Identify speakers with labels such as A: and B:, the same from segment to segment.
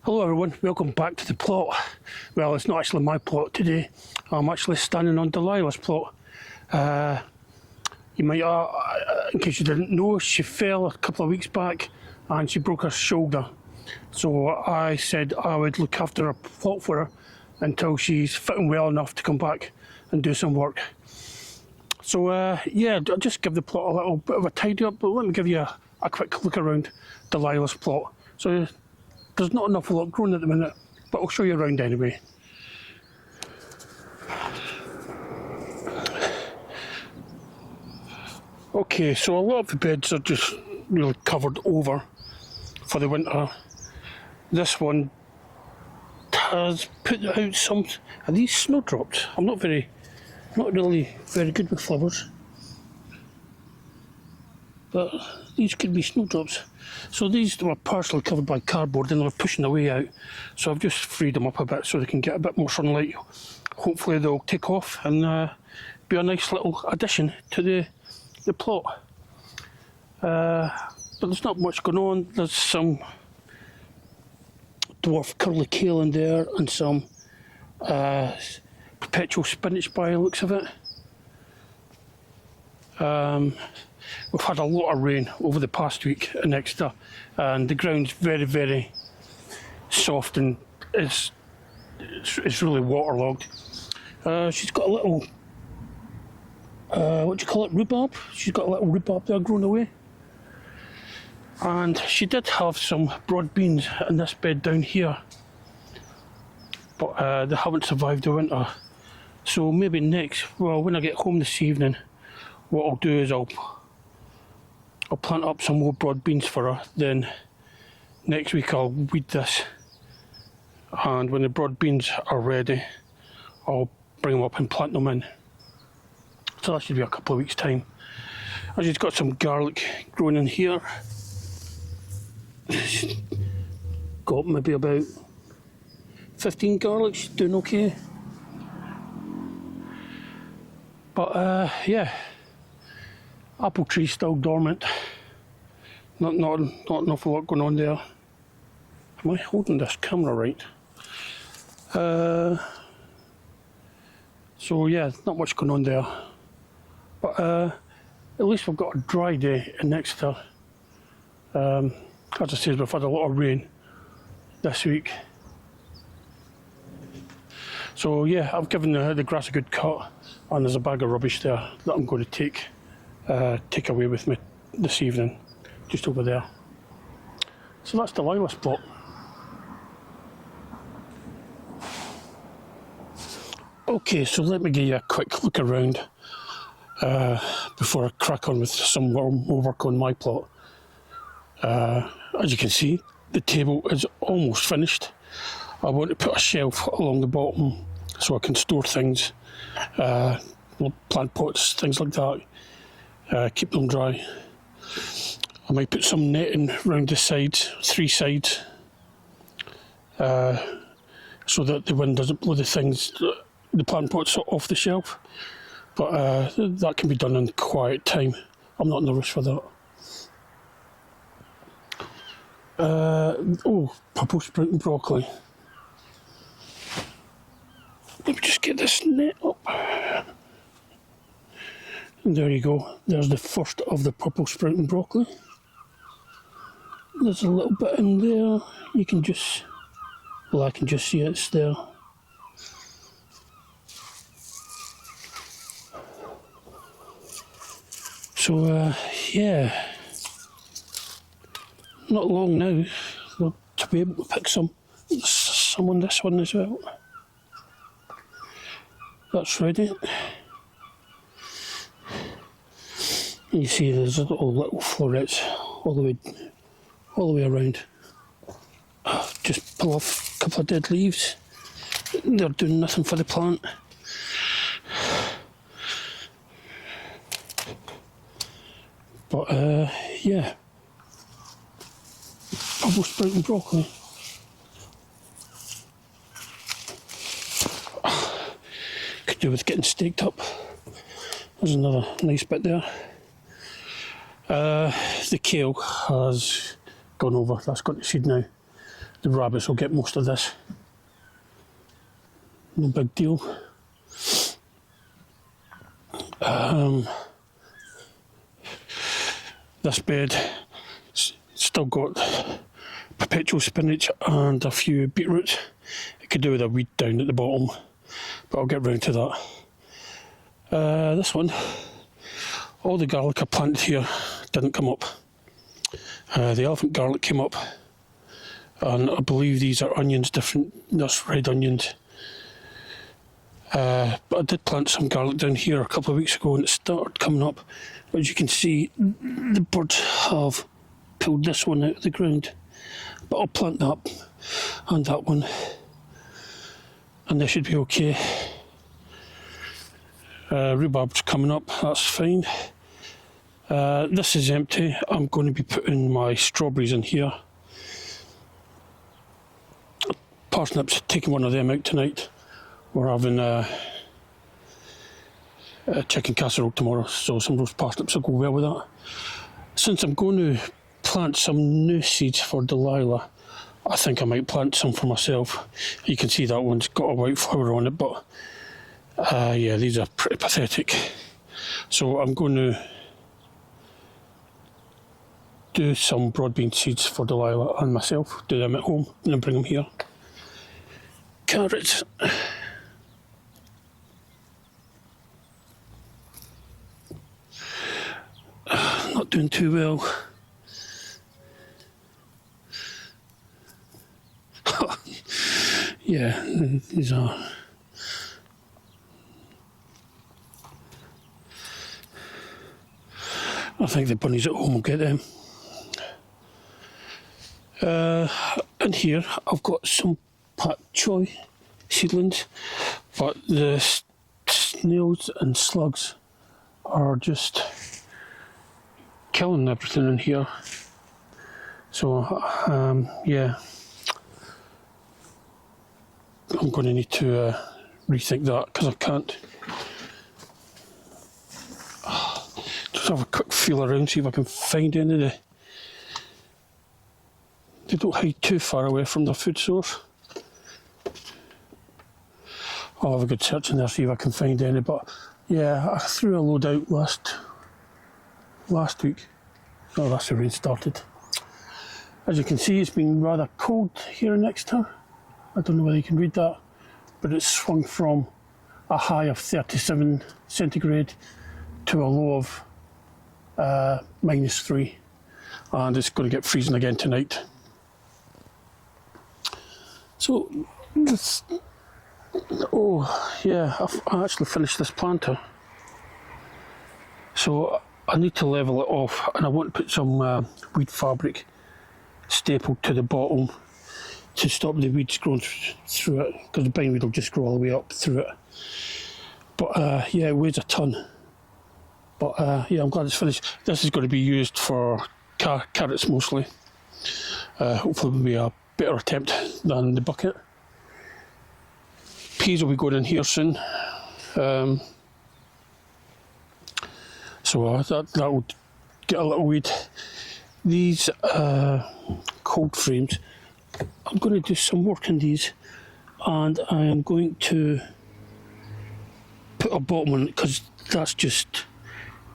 A: Hello everyone, welcome back to the plot. Well, it's not actually my plot today. I'm actually standing on Delila's plot. You might, in case you didn't know, she fell a couple of weeks back and she broke her shoulder. So I said I would look after her plot for her until she's fitting well enough to come back and do some work. So yeah, I'll just give the plot a little bit of a tidy up, but let me give you a quick look around Delila's plot. So there's not an awful lot growing at the minute, but I'll show you around anyway. Okay, so a lot of the beds are just really covered over for the winter. This one has put out some. Are these snowdrops? I'm not really very good with flowers, but these could be snowdrops. So these were partially covered by cardboard and they were pushing away out. So I've just freed them up a bit so they can get a bit more sunlight. Hopefully they'll take off and be a nice little addition to the plot. But there's not much going on. There's some dwarf curly kale in there and some perpetual spinach by the looks of it. We've had a lot of rain over the past week in Exeter, and the ground's very soft and it's really waterlogged. She's got a little, what do you call it, rhubarb? She's got a little rhubarb there growing away. And she did have some broad beans in this bed down here, but they haven't survived the winter. So maybe when I get home this evening, what I'll do is I'll plant up some more broad beans for her. Then next week I'll weed this, and when the broad beans are ready, I'll bring them up and plant them in. So that should be a couple of weeks' time. I've just got some garlic growing in here. Got maybe about 15 garlic. She's doing okay. But yeah. Apple tree still dormant. Not an awful lot going on there. Am I holding this camera right? So yeah, not much going on there. But at least we've got a dry day in Exeter. As I said, we've had a lot of rain this week. So yeah, I've given the grass a good cut, and there's a bag of rubbish there that I'm going to take away with me this evening, just over there. So that's Delila's plot. Okay, so let me give you a quick look around before I crack on with some more work on my plot. As you can see, the table is almost finished. I want to put a shelf along the bottom so I can store things, plant pots, things like that. Keep them dry. I might put some netting around the sides, 3 sides, so that the wind doesn't blow the plant pots off the shelf. But that can be done in quiet time. I'm not in a rush for that. Oh, purple sprouting broccoli. Let me just get this net up. And there you go, there's the first of the purple sprouting broccoli. There's a little bit in there, you can just, well, I can just see it's there. So yeah, not long now to be able to pick some on this one as well. That's ready. You see there's little florets all the way around. Just pull off a couple of dead leaves. They're doing nothing for the plant. But yeah, purple sprouting broccoli. Could do with getting staked up. There's another nice bit there. The kale has gone over, that's gone to seed now. the rabbits will get most of this. No big deal. This bed still got perpetual spinach and a few beetroots. It could do with a weed down at the bottom, but I'll get round to that. This one, all the garlic I planted here didn't come up. The elephant garlic came up, and I believe these are onions, different, that's red onions. But I did plant some garlic down here a couple of weeks ago and it started coming up. As you can see, the birds have pulled this one out of the ground. But I'll plant that and that one, and they should be okay. Rhubarb's coming up, that's fine. This is empty. I'm going to be putting my strawberries in here. Parsnips, taking one of them out tonight. We're having a chicken casserole tomorrow, so some roast parsnips will go well with that. Since I'm going to plant some new seeds for Dalila, I think I might plant some for myself. You can see that one's got a white flower on it, but yeah, these are pretty pathetic. So I'm going to do some broad bean seeds for Dalila and myself, do them at home and then bring them here. Carrots. Not doing too well. Yeah, these are. I think the bunnies at home will get them. In here, I've got some pak choy seedlings, but the snails and slugs are just killing everything in here. So, yeah, I'm going to need to rethink that because I can't. Just have a quick feel around, see if I can find any of the. They don't hide too far away from their food source. I'll have a good search in there, see if I can find any. But yeah, I threw a load out last week. Oh, that's the rain started. As you can see, it's been rather cold here in Exeter. I don't know whether you can read that, but it's swung from a high of 37 centigrade to a low of -3, and it's going to get freezing again tonight. So this, oh yeah, I actually finished this planter, so I need to level it off, and I want to put some weed fabric stapled to the bottom to stop the weeds growing through it, because the bindweed will just grow all the way up through it. But yeah, it weighs a ton. But yeah, I'm glad it's finished. This is going to be used for carrots mostly. Hopefully it will be a better attempt than the bucket. Peas will be going in here soon. So that will get a little weed. These cold frames, I'm going to do some work on these, and I am going to put a bottom on it because that's just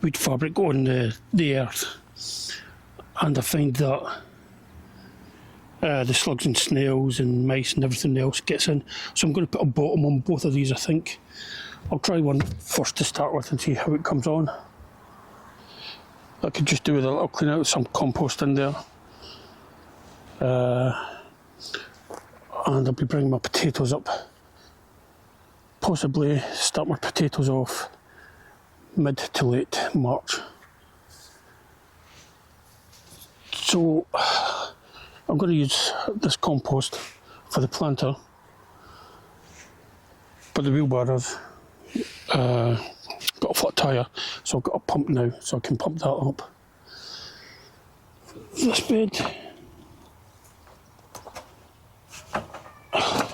A: weed fabric on the earth, and I find that the slugs and snails and mice and everything else gets in. So I'm going to put a bottom on both of these, I think. I'll try one first to start with and see how it comes on. I could just do with a little clean out, some compost in there. And I'll be bringing my potatoes up. Possibly start my potatoes off mid to late March. So I'm going to use this compost for the planter, but the wheelbarrow's got a flat tyre, so I've got a pump now, so I can pump that up. This bed,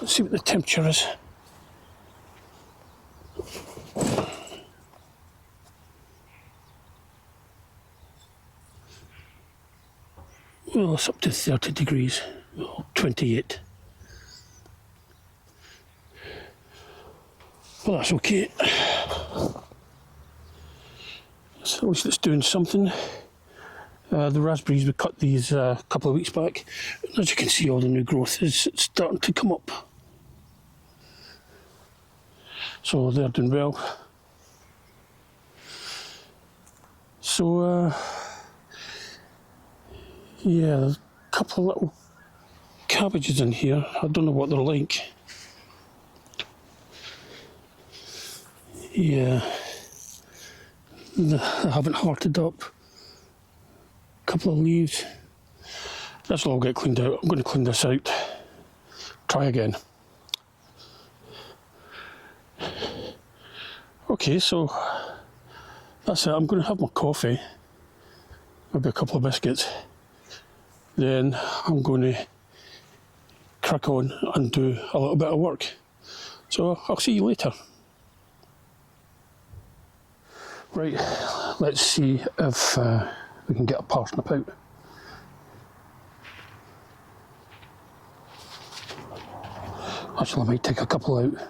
A: let's see what the temperature is. Well, it's up to 30 degrees, well, 28. Well, that's okay. So at least it's doing something. The raspberries, we cut these a couple of weeks back. And as you can see, all the new growth is starting to come up. So they're doing well. So, yeah, there's a couple of little cabbages in here. I don't know what they're like. Yeah, they haven't hearted up. A couple of leaves. This will all get cleaned out. I'm going to clean this out. Try again. Okay, so that's it. I'm going to have my coffee, maybe a couple of biscuits. Then I'm going to crack on and do a little bit of work. So I'll see you later. Right, let's see if we can get a parsnip out. Actually, I might take a couple out.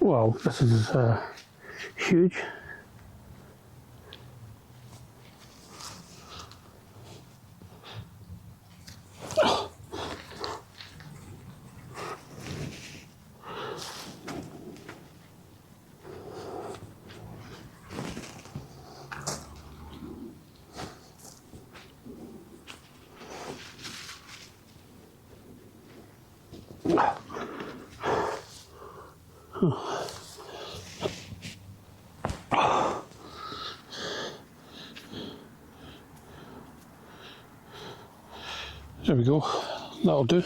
A: Wow, this is huge. There we go, that'll do.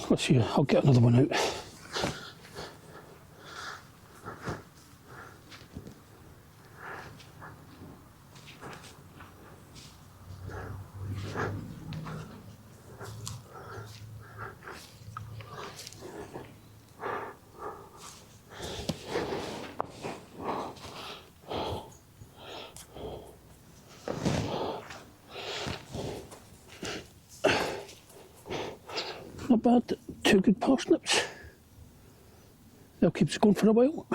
A: Let's see, I'll get another one out. Not bad, 2 good parsnips. They'll keep us going for a while.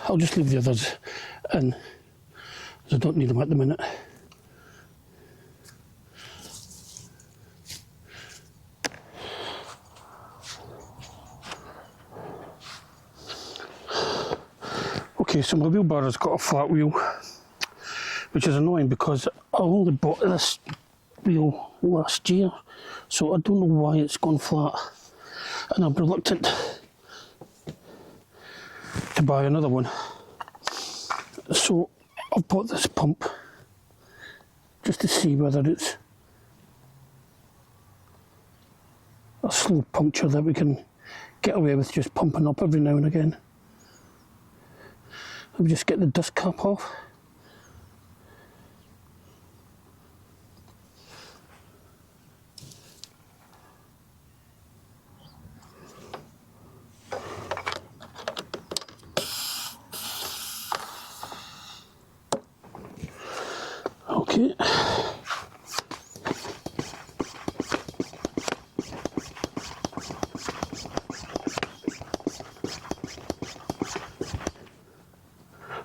A: I'll just leave the others in, as I don't need them at the minute. Okay, so my wheelbarrow's got a flat wheel, which is annoying because I only bought this wheel last year, so I don't know why it's gone flat, and I'm reluctant to buy another one. So I've bought this pump just to see whether it's a slow puncture that we can get away with just pumping up every now and again. Let me just get the dust cap off. Okay.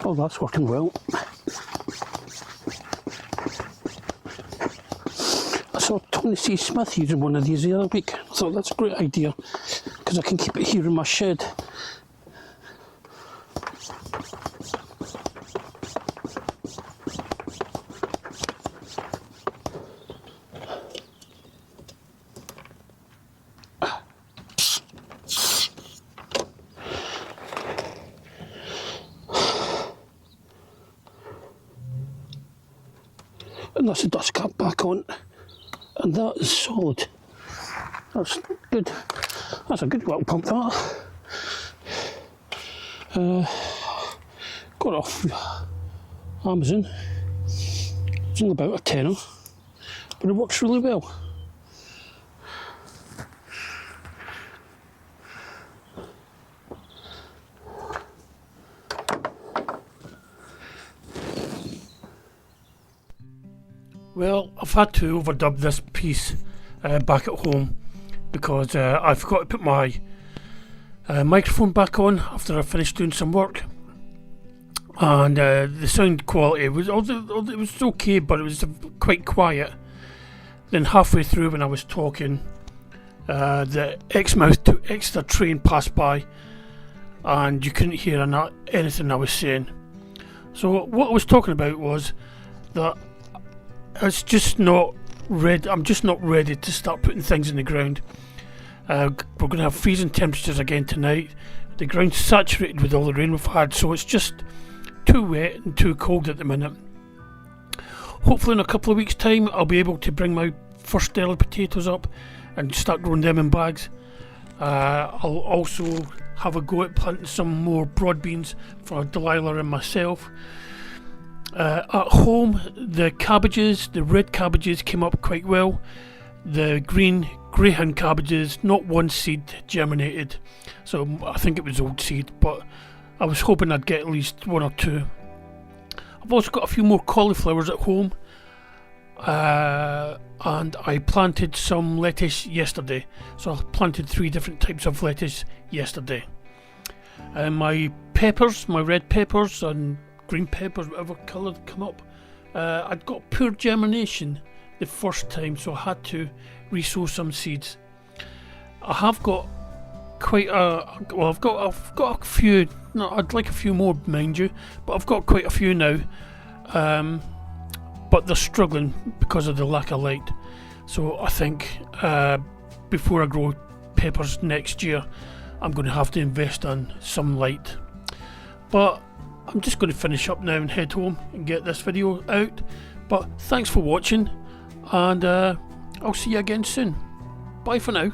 A: Oh, that's working well. I saw Tony C. Smith using one of these the other week. I thought that's a great idea because I can keep it here in my shed. and that's the dust cap back on, and that is solid. That's good. That's a good little pump, that. Got off Amazon. It's only about a tenner, but it works really well. Well, I've had to overdub this piece back at home because I forgot to put my microphone back on after I finished doing some work, and the sound quality was it was okay, but it was quite quiet. Then halfway through, when I was talking, the extra train passed by, and you couldn't hear anything I was saying. So what I was talking about was that it's just not ready. I'm just not ready to start putting things in the ground. We're going to have freezing temperatures again tonight. The ground's saturated with all the rain we've had, so it's just too wet and too cold at the minute. Hopefully in a couple of weeks' time I'll be able to bring my first early potatoes up and start growing them in bags. I'll also have a go at planting some more broad beans for Dalila and myself. At home, the cabbages, the red cabbages came up quite well. The green greyhound cabbages, not one seed germinated, so I think it was old seed, but I was hoping I'd get at least one or two. I've also got a few more cauliflowers at home, and I planted some lettuce yesterday, so I planted 3 different types of lettuce yesterday. My peppers, my red peppers and green peppers, whatever colour come up, I'd got poor germination the first time, so I had to resow some seeds. I have got quite I've got a few. No, I'd like a few more, mind you, but I've got quite a few now. But they're struggling because of the lack of light. So I think before I grow peppers next year, I'm going to have to invest in some light. But I'm just going to finish up now and head home and get this video out. But thanks for watching, and I'll see you again soon. Bye for now.